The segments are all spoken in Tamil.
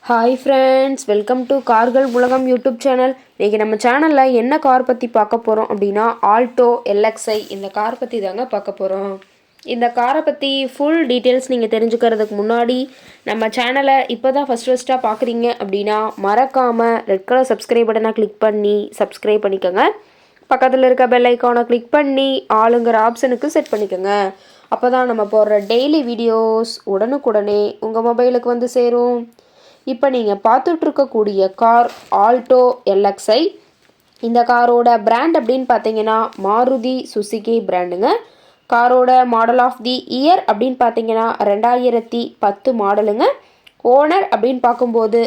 ஹாய் ஃப்ரெண்ட்ஸ், வெல்கம் டு கார்கள் உலகம் யூடியூப் சேனல். இன்றைக்கி நம்ம சேனலில் என்ன கார் பற்றி பார்க்க போகிறோம் அப்படின்னா ஆல்டோ எல்எக்ஸ்ஐ இந்த கார் பற்றி தாங்க பார்க்க போகிறோம். இந்த காரை பற்றி ஃபுல் டீட்டெயில்ஸ் நீங்கள் தெரிஞ்சுக்கிறதுக்கு முன்னாடி நம்ம சேனலை இப்போ தான் ஃபஸ்ட்டாக பார்க்குறீங்க அப்படின்னா மறக்காமல் ரெட் கலர் சப்ஸ்கிரைப் பட்டனை கிளிக் பண்ணி சப்ஸ்கிரைப் பண்ணிக்கோங்க. பக்கத்தில் இருக்க பெல் ஐக்கானை கிளிக் பண்ணி ஆளுங்கிற ஆப்ஷனுக்கு செட் பண்ணிக்கோங்க. அப்போ தான் நம்ம போடுற டெய்லி வீடியோஸ் உடனுக்குடனே உங்கள் மொபைலுக்கு வந்து சேரும். இப்போ நீங்கள் பார்த்துட்ருக்கக்கூடிய கார் ஆல்டோ எல்எக்ஸ்ஐ. இந்த காரோட பிராண்ட் அப்படின்னு பார்த்தீங்கன்னா மாருதி சுசுகி பிராண்டுங்க. காரோட மாடல் ஆஃப் தி இயர் அப்படின்னு பார்த்தீங்கன்னா 2010 மாடலுங்க. ஓனர் அப்படின்னு பார்க்கும்போது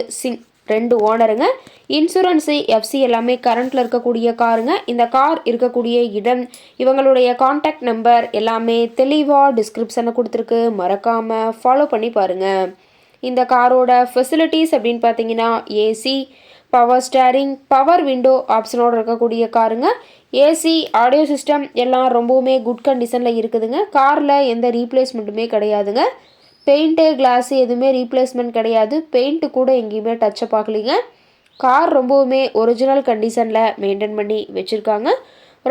2 ஓனருங்க. இன்சூரன்ஸு எஃப்சி எல்லாமே கரண்ட்டில் இருக்கக்கூடிய காருங்க. இந்த கார் இருக்கக்கூடிய இடம், இவங்களுடைய காண்டாக்ட் நம்பர் எல்லாமே தெளிவாக டிஸ்கிரிப்ஷனை கொடுத்துருக்கு. மறக்காமல் ஃபாலோ பண்ணி பாருங்கள். இந்த காரோட ஃபெசிலிட்டிஸ் அப்படின்னு பார்த்தீங்கன்னா AC, power steering, power window ஆப்ஷனோடு இருக்கக்கூடிய காருங்க. ஏசி, ஆடியோ சிஸ்டம் எல்லாம் ரொம்பவுமே குட் கண்டிஷனில் இருக்குதுங்க. காரில் எந்த ரீப்ளேஸ்மெண்ட்டுமே கிடையாதுங்க. பெயிண்ட்டு, கிளாஸு எதுவுமே ரீப்ளேஸ்மெண்ட் கிடையாது. பெயிண்ட்டு கூட எங்கேயுமே டச்சப் ஆகலைங்க. கார் ரொம்பவுமே ஒரிஜினல் கண்டிஷனில் மெயின்டைன் பண்ணி வச்சுருக்காங்க.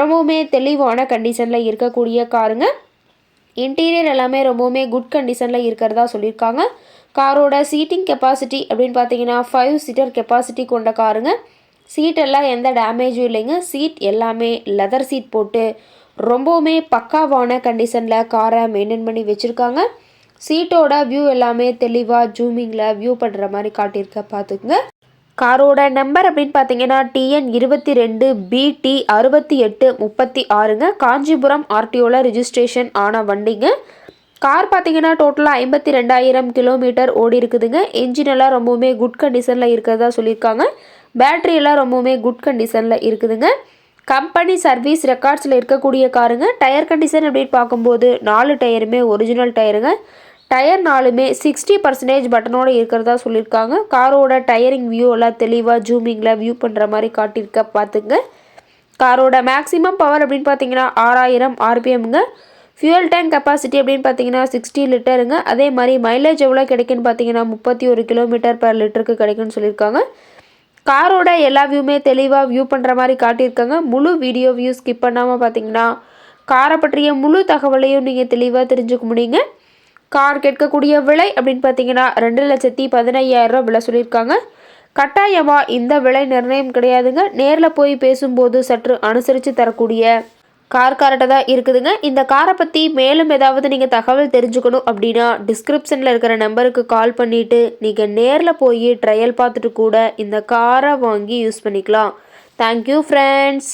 ரொம்பவுமே தெளிவான கண்டிஷனில் இருக்கக்கூடிய காருங்க. இன்டீரியர் எல்லாமே ரொம்பவுமே குட் கண்டிஷனில் இருக்கிறதா சொல்லியிருக்காங்க. காரோட சீட்டிங் கெப்பாசிட்டி அப்படின்னு பார்த்தீங்கன்னா 5 சீட்டர் கெப்பாசிட்டி கொண்ட காருங்க. சீட்டெல்லாம் எந்த டேமேஜும் இல்லைங்க. சீட் எல்லாமே லெதர் சீட் போட்டு ரொம்பவுமே பக்காவான கண்டிஷனில் காரை மெயின்டைன் பண்ணி வச்சுருக்காங்க. சீட்டோட வியூ எல்லாமே தெளிவாக ஜூமிங்கில் வியூ பண்ணுற மாதிரி காட்டியிருக்க பார்த்துக்குங்க. காரோட நம்பர் அப்படின்னு பார்த்தீங்கன்னா TN 22 BT 6836ங்க. காஞ்சிபுரம் ஆர்டிஓவில் ரிஜிஸ்ட்ரேஷன் ஆன வண்டிங்க. கார் பார்த்தீங்கன்னா டோட்டலாக 52,000 கிலோமீட்டர் ஓடி இருக்குதுங்க. என்ஜின் எல்லாம் ரொம்பவுமே குட் கண்டிஷனில் இருக்கிறதா சொல்லியிருக்காங்க. பேட்ரி எல்லாம் ரொம்பவுமே குட் கண்டிஷனில் இருக்குதுங்க. கம்பெனி சர்வீஸ் ரெக்கார்ட்ஸில் இருக்கக்கூடிய காருங்க. டயர் கண்டிஷன் அப்படின்னு பார்க்கும்போது 4 டயருமே ஒரிஜினல் டயருங்க. டயர் 4மே 60% பட்டனோடு இருக்கிறதா சொல்லியிருக்காங்க. காரோட டயரிங் வியூ எல்லாம் தெளிவாக ஜூமிங்கில் வியூ பண்ணுற மாதிரி காட்டியிருக்க பார்த்துங்க. காரோட மேக்ஸிமம் பவர் அப்படின்னு பார்த்தீங்கன்னா 6000 RPMங்க. ஃபியூல் டேங்க் கெப்பாசிட்டி அப்படின்னு பார்த்தீங்கன்னா 60 லிட்டருங்க. அதே மாதிரி மைலேஜ் எவ்வளோ கிடைக்குன்னு பார்த்தீங்கன்னா 31 கிலோமீட்டர் per லிட்டருக்கு கிடைக்குன்னு சொல்லியிருக்காங்க. காரோட எல்லா வியூமே தெளிவாக வியூ பண்ணுற மாதிரி காட்டியிருக்காங்க. முழு வீடியோ வியூ ஸ்கிப் பண்ணாமல் பார்த்தீங்கன்னா காரை பற்றிய முழு தகவலையும் நீங்கள் தெளிவாக தெரிஞ்சுக்க முடியுங்க. கார் கேட்கக்கூடிய விலை அப்படின்னு பார்த்தீங்கன்னா 2,15,000 விலை சொல்லியிருக்காங்க. கட்டாயமாக இந்த விலை நிர்ணயம் கிடையாதுங்க. நேரில் போய் பேசும்போது சற்று அனுசரித்து தரக்கூடிய கார்கிட்ட தான் இருக்குதுங்க. இந்த காரை பற்றி மேலும் ஏதாவது நீங்கள் தகவல் தெரிஞ்சுக்கணும் அப்படின்னா டிஸ்கிரிப்ஷனில் இருக்கிற நம்பருக்கு கால் பண்ணிவிட்டு நீங்கள் நேரில் போய் ட்ரையல் பார்த்துட்டு கூட இந்த காரை வாங்கி யூஸ் பண்ணிக்கலாம். Thank you friends.